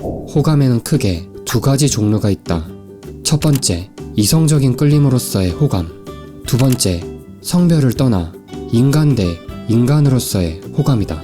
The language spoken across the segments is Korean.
호감에는 크게 두 가지 종류가 있다. 첫 번째, 이성적인 끌림으로서의 호감. 두 번째, 성별을 떠나 인간 대 인간으로서의 호감이다.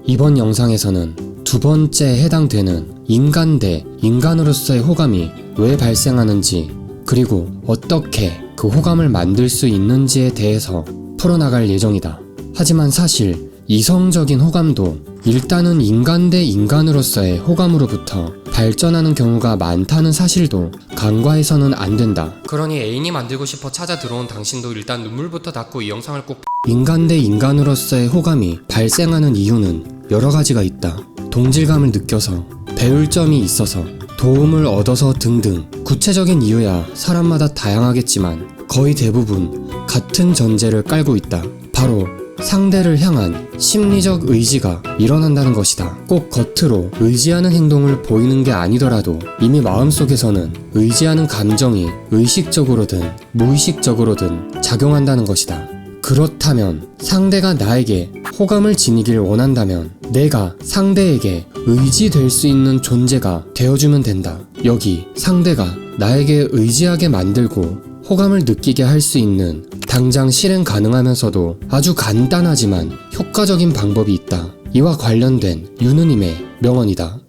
이번 영상에서는 두 번째에 해당되는 인간 대 인간으로서의 호감이 왜 발생하는지, 그리고 어떻게 그 호감을 만들 수 있는지에 대해서 풀어나갈 예정이다. 하지만 사실 이성적인 호감도 일단은 인간 대 인간으로서의 호감으로부터 발전하는 경우가 많다는 사실도 간과해서는 안 된다. 그러니 애인이 만들고 싶어 찾아 들어온 당신도 일단 눈물부터 닦고 이 영상을 꼭 인간 대 인간으로서의 호감이 발생하는 이유는 여러 가지가 있다. 동질감을 느껴서, 배울 점이 있어서, 도움을 얻어서 등등. 구체적인 이유야 사람마다 다양하겠지만 거의 대부분 같은 전제를 깔고 있다. 바로 상대를 향한 심리적 의지가 일어난다는 것이다. 꼭 겉으로 의지하는 행동을 보이는 게 아니더라도 이미 마음속에서는 의지하는 감정이 의식적으로든 무의식적으로든 작용한다는 것이다. 그렇다면 상대가 나에게 호감을 지니길 원한다면 내가 상대에게 의지될 수 있는 존재가 되어주면 된다. 여기 상대가 나에게 의지하게 만들고 호감을 느끼게 할 수 있는 당장 실행 가능하면서도 아주 간단하지만 효과적인 방법이 있다. 이와 관련된 유느님의 명언이다.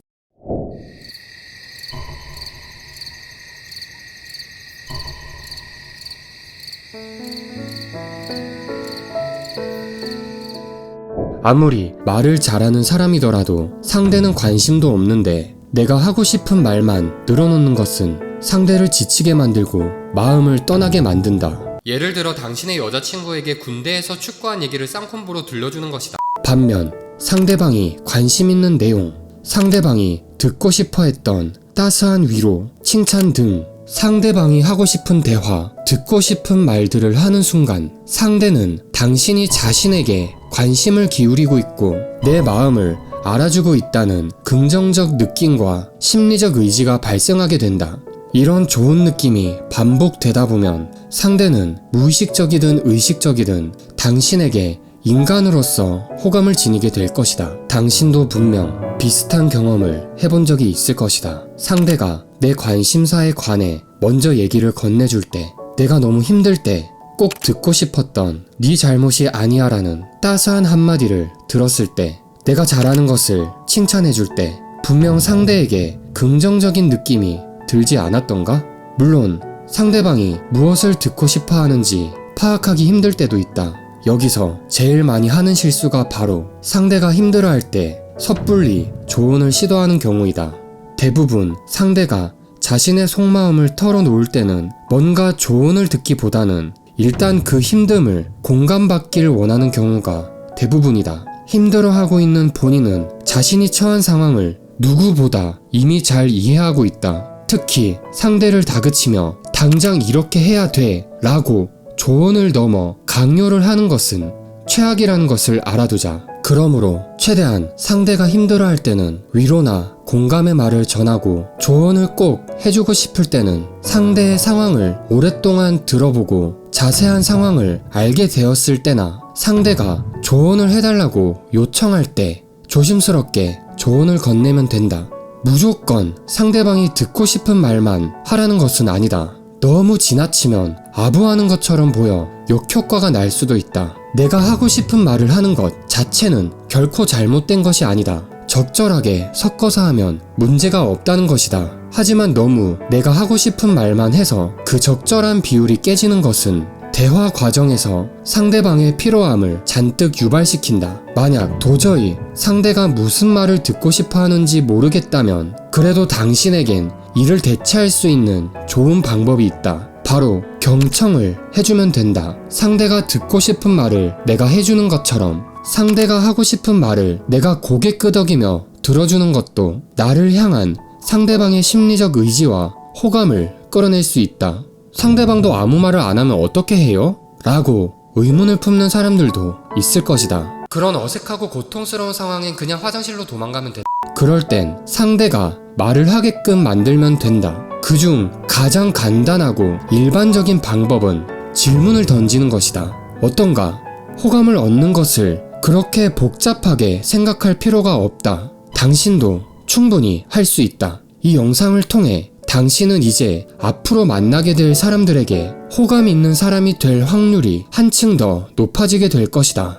아무리 말을 잘하는 사람이더라도 상대는 관심도 없는데 내가 하고 싶은 말만 늘어놓는 것은 상대를 지치게 만들고 마음을 떠나게 만든다. 예를 들어 당신의 여자친구에게 군대에서 축구한 얘기를 쌍콤보로 들려주는 것이다. 반면 상대방이 관심 있는 내용, 상대방이 듣고 싶어 했던 따스한 위로, 칭찬 등 상대방이 하고 싶은 대화, 듣고 싶은 말들을 하는 순간 상대는 당신이 자신에게 관심을 기울이고 있고 내 마음을 알아주고 있다는 긍정적 느낌과 심리적 의지가 발생하게 된다. 이런 좋은 느낌이 반복되다 보면 상대는 무의식적이든 의식적이든 당신에게 인간으로서 호감을 지니게 될 것이다. 당신도 분명 비슷한 경험을 해본 적이 있을 것이다. 상대가 내 관심사에 관해 먼저 얘기를 건네줄 때, 내가 너무 힘들 때 꼭 듣고 싶었던 네 잘못이 아니야 라는 따스한 한마디를 들었을 때, 내가 잘하는 것을 칭찬해줄 때 분명 상대에게 긍정적인 느낌이 들지 않았던가? 물론 상대방이 무엇을 듣고 싶어 하는지 파악하기 힘들 때도 있다. 여기서 제일 많이 하는 실수가 바로 상대가 힘들어할 때 섣불리 조언을 시도하는 경우이다. 대부분 상대가 자신의 속마음을 털어놓을 때는 뭔가 조언을 듣기보다는 일단 그 힘듦을 공감받기를 원하는 경우가 대부분이다. 힘들어하고 있는 본인은 자신이 처한 상황을 누구보다 이미 잘 이해하고 있다. 특히 상대를 다그치며 당장 이렇게 해야 돼 라고 조언을 넘어 강요를 하는 것은 최악이라는 것을 알아두자. 그러므로 최대한 상대가 힘들어할 때는 위로나 공감의 말을 전하고 조언을 꼭 해주고 싶을 때는 상대의 상황을 오랫동안 들어보고 자세한 상황을 알게 되었을 때나 상대가 조언을 해달라고 요청할 때 조심스럽게 조언을 건네면 된다. 무조건 상대방이 듣고 싶은 말만 하라는 것은 아니다. 너무 지나치면 아부하는 것처럼 보여 역효과가 날 수도 있다. 내가 하고 싶은 말을 하는 것 자체는 결코 잘못된 것이 아니다. 적절하게 섞어서 하면 문제가 없다는 것이다. 하지만 너무 내가 하고 싶은 말만 해서 그 적절한 비율이 깨지는 것은 대화 과정에서 상대방의 피로함을 잔뜩 유발시킨다. 만약 도저히 상대가 무슨 말을 듣고 싶어 하는지 모르겠다면 그래도 당신에겐 이를 대체할 수 있는 좋은 방법이 있다. 바로 경청을 해주면 된다. 상대가 듣고 싶은 말을 내가 해주는 것처럼 상대가 하고 싶은 말을 내가 고개 끄덕이며 들어주는 것도 나를 향한 상대방의 심리적 의지와 호감을 끌어낼 수 있다. 상대방도 아무 말을 안 하면 어떻게 해요? 라고 의문을 품는 사람들도 있을 것이다. 그런 어색하고 고통스러운 상황엔 그냥 화장실로 도망가면 돼. 그럴 땐 상대가 말을 하게끔 만들면 된다. 그중 가장 간단하고 일반적인 방법은 질문을 던지는 것이다. 어떤가? 호감을 얻는 것을 그렇게 복잡하게 생각할 필요가 없다. 당신도 충분히 할 수 있다. 이 영상을 통해 당신은 이제 앞으로 만나게 될 사람들에게 호감 있는 사람이 될 확률이 한층 더 높아지게 될 것이다.